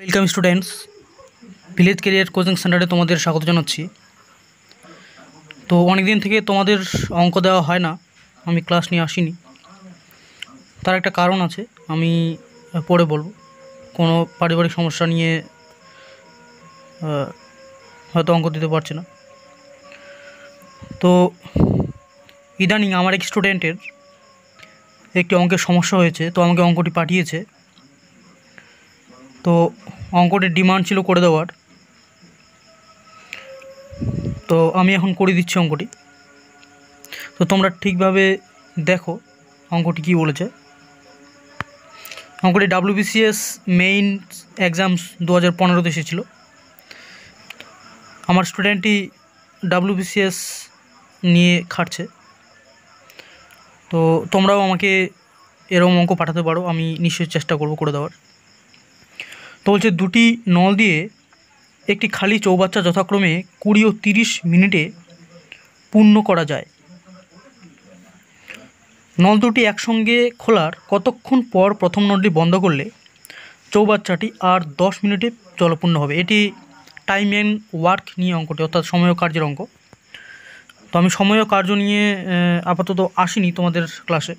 Welcome students, village career coaching সেন্টারে তোমাদের স্বাগত জানাচ্ছি। তো অনেক দিন থেকে তোমাদের অঙ্ক দেওয়া হয় না, আমি ক্লাস নিয়ে আসিনি। তার একটা কারণ আছে, আমি পরে বলবো। কোনো পারিবারিক সমস্যা নিয়ে হয়তো অঙ্ক দিতে পারছি না। তো ইদানিং আমার এক স্টুডেন্টের একটি অঙ্কের সমস্যা হয়েছে, তো আমাকে অঙ্কটি পাঠিয়েছে। তো অঙ্কটির ডিমান্ড ছিল করে দেওয়ার, তো আমি এখন করে দিচ্ছি অঙ্কটি। তো তোমরা ঠিকভাবে দেখো অঙ্কটি কী বলেছে। অঙ্কটি WBCS মেইন এক্সামস 2015-তে এসেছিল। আমার স্টুডেন্টটি WBCS নিয়ে খাটছে, তো তোমরাও আমাকে এরকম অঙ্ক পাঠাতে পারো, আমি নিশ্চয়ই চেষ্টা করব করে দেওয়ার। তো বলছে দুটি নল দিয়ে একটি খালি চৌবাচ্চা যথাক্রমে 20 ও 30 মিনিটে পূর্ণ করা যায়। নল দুটি একসঙ্গে খোলার কতক্ষণ পর প্রথম নলটি বন্ধ করলে চৌবাচ্চাটি আর 10 মিনিটে জলপূর্ণ হবে। এটি টাইম অ্যান্ড ওয়ার্ক নিয়ে অঙ্কটি, অর্থাৎ সময় ও কার্যের অঙ্ক। তো আমি সময় ও কার্য নিয়ে আপাতত আসিনি তোমাদের ক্লাসে।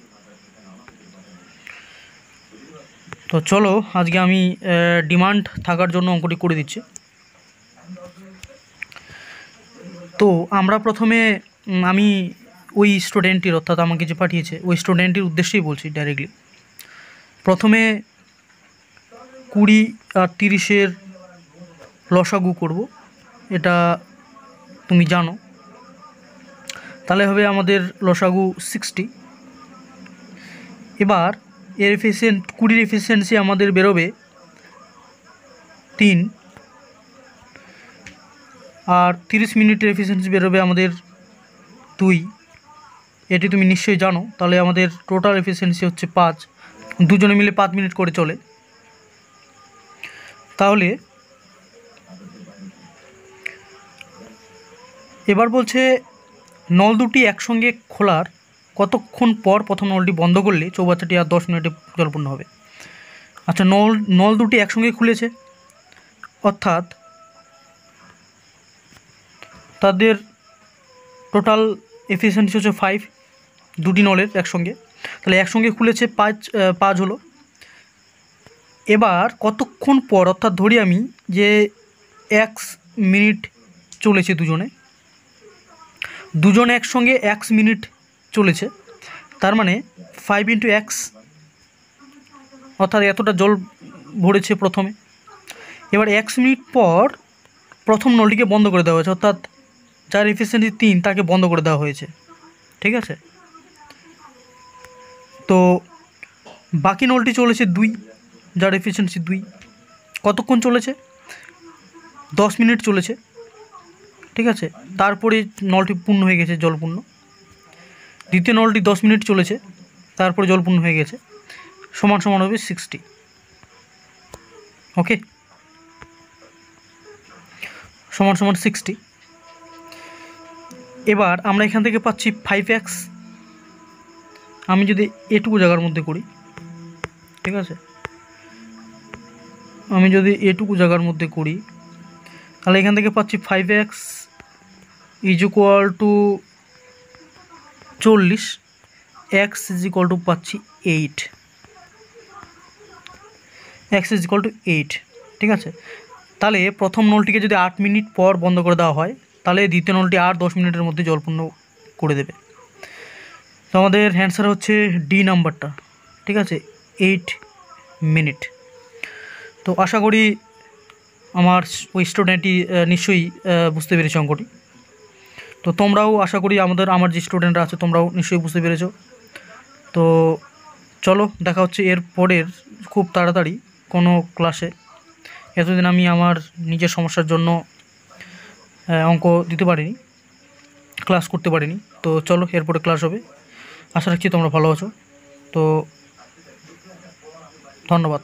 তো চলো আজকে আমি ডিমান্ড থাকার জন্য অঙ্কটি করে দিচ্ছি। তো আমরা প্রথমে আমি ওই স্টুডেন্টটির, অর্থাৎ আমাকে যে পাঠিয়েছে ওই স্টুডেন্টটির উদ্দেশ্যেই বলছি ডাইরেক্টলি। প্রথমে 20 আর 30-এর লসাগু করব, এটা তুমি জানো। তাহলে হবে আমাদের লসাগু 60। এবার এর 20-র এফিসিয়েন্সি আমাদের বেরোবে 3, আর 30 মিনিটের এফিসিয়েন্সি বেরোবে আমাদের 2। এটি তুমি নিশ্চয়ই জানো। তাহলে আমাদের টোটাল এফিসিয়েন্সি হচ্ছে 5, দুজনে মিলে 5 মিনিট করে চলে। তাহলে এবার বলছে নল দুটি একসঙ্গে খোলার কতক্ষণ পর প্রথম নলটি বন্ধ করলে চৌবাচ্চাটি আর 10 মিনিটে জলপূর্ণ হবে। আচ্ছা, নল দুটি একসঙ্গে খুলেছে, অর্থাৎ তাদের টোটাল এফিসিয়েন্সি হচ্ছে 5, দুটি নলের একসঙ্গে। তাহলে একসঙ্গে খুলেছে 5 হলো। এবার কতক্ষণ পর, অর্থাৎ ধরি আমি যে 1 মিনিট চলেছে, দুজনে একসঙ্গে 1 মিনিট চলেছে, তার মানে 5 × x, অর্থাৎ এতটা জল ভরেছে প্রথমে। এবার 1 মিনিট পর প্রথম নলটিকে বন্ধ করে দেওয়া হয়েছে, অর্থাৎ যার এফিসিয়েন্সি 3 তাকে বন্ধ করে দেওয়া হয়েছে। ঠিক আছে, তো বাকি নলটি চলেছে 2, যার এফিসিয়েন্সি 2। কতক্ষণ চলেছে? 10 মিনিট চলেছে। ঠিক আছে, তারপরে নলটি পূর্ণ হয়ে গেছে, জলপূর্ণ। দ্বিতীয় নলটি 10 মিনিট চলেছে, তারপরে জলপূর্ণ হয়ে গেছে, সমান সমান হবে 60। ওকে, সমান সমান 60। এবার আমরা এখান থেকে পাচ্ছি 5x। আমি যদি এটুকু জায়গার মধ্যে করি, ঠিক আছে, আমি যদি এটুকু জায়গার মধ্যে করি, তাহলে এখান থেকে পাচ্ছি 5x = 40, x = পাচ্ছি 8, x = 8। ঠিক আছে, তাহলে প্রথম নলটিকে যদি 8 মিনিট পর বন্ধ করে দেওয়া হয়, তাহলে দ্বিতীয় নলটি আর 10 মিনিটের মধ্যে জলপূর্ণ করে দেবে। তো আমাদের অ্যান্সার হচ্ছে ডি নাম্বারটা। ঠিক আছে, 8 মিনিট। তো আশা করি আমার ওই স্টুডেন্টটি নিশ্চয়ই বুঝতে পেরেছে অঙ্কটি। তো তোমরাও আশা করি আমার যে স্টুডেন্টরা আছে তোমরাও নিশ্চয়ই বুঝতে পেরেছো। তো চলো দেখা হচ্ছে এর পরের খুব তাড়াতাড়ি কোনো ক্লাসে। এতদিন আমি আমার নিজের সমস্যার জন্য অঙ্ক দিতে পারিনি, ক্লাস করতে পারিনি। তো চলো এরপরে ক্লাস হবে। আশা রাখছি তোমরা ভালো আছো। তো ধন্যবাদ।